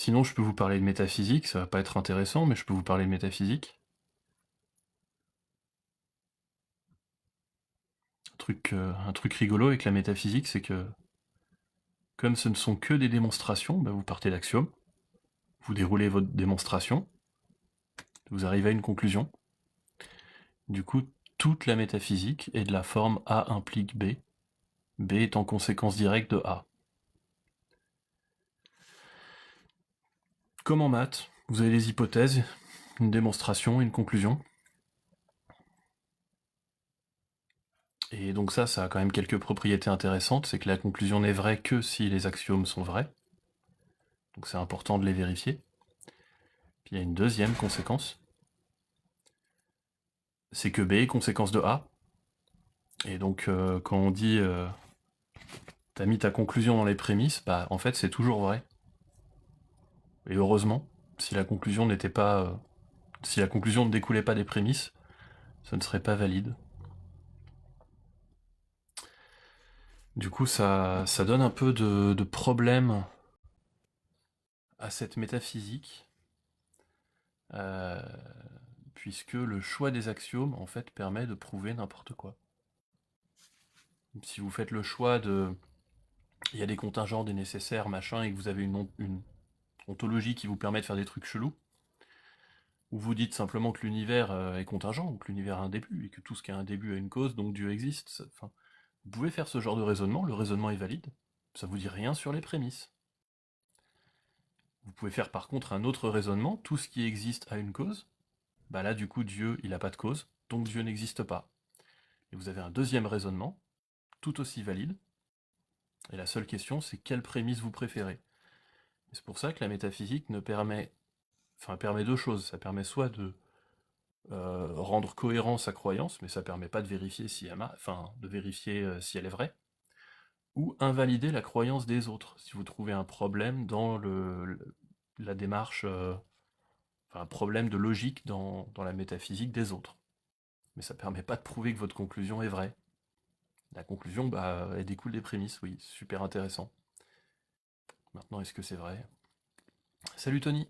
Sinon, je peux vous parler de métaphysique, ça va pas être intéressant, mais je peux vous parler de métaphysique. Un truc rigolo avec la métaphysique, c'est que, comme ce ne sont que des démonstrations, bah, vous partez d'axiomes, vous déroulez votre démonstration, vous arrivez à une conclusion. Du coup, toute la métaphysique est de la forme A implique B, B étant conséquence directe de A. Comme en maths, vous avez des hypothèses, une démonstration, une conclusion. Et donc ça a quand même quelques propriétés intéressantes, c'est que la conclusion n'est vraie que si les axiomes sont vrais. Donc c'est important de les vérifier. Puis il y a une deuxième conséquence, c'est que B est conséquence de A. Et donc quand on dit t'as mis ta conclusion dans les prémices, bah en fait c'est toujours vrai. Et heureusement, si la conclusion n'était pas... si la conclusion ne découlait pas des prémices, ce ne serait pas valide. Du coup ça donne un peu de problème à cette métaphysique, puisque le choix des axiomes en fait permet de prouver n'importe quoi. Si vous faites le choix de... il y a des contingents, des nécessaires, machin, et que vous avez une ontologie qui vous permet de faire des trucs chelous, ou vous dites simplement que l'univers est contingent, ou que l'univers a un début, et que tout ce qui a un début a une cause, donc Dieu existe. Enfin, vous pouvez faire ce genre de raisonnement, le raisonnement est valide, ça vous dit rien sur les prémices. Vous pouvez faire par contre un autre raisonnement, tout ce qui existe a une cause, bah là du coup Dieu il a pas de cause, donc Dieu n'existe pas. Et vous avez un deuxième raisonnement, tout aussi valide, et la seule question c'est quelle prémisse vous préférez. Et c'est pour ça que la métaphysique permet deux choses, ça permet soit de rendre cohérent sa croyance, mais ça permet pas de vérifier si si elle est vraie, ou invalider la croyance des autres, si vous trouvez un problème dans la démarche, un problème de logique dans la métaphysique des autres. Mais ça permet pas de prouver que votre conclusion est vraie. La conclusion, bah, elle découle des prémices, oui, super intéressant. Maintenant, est-ce que c'est vrai? Salut Tony!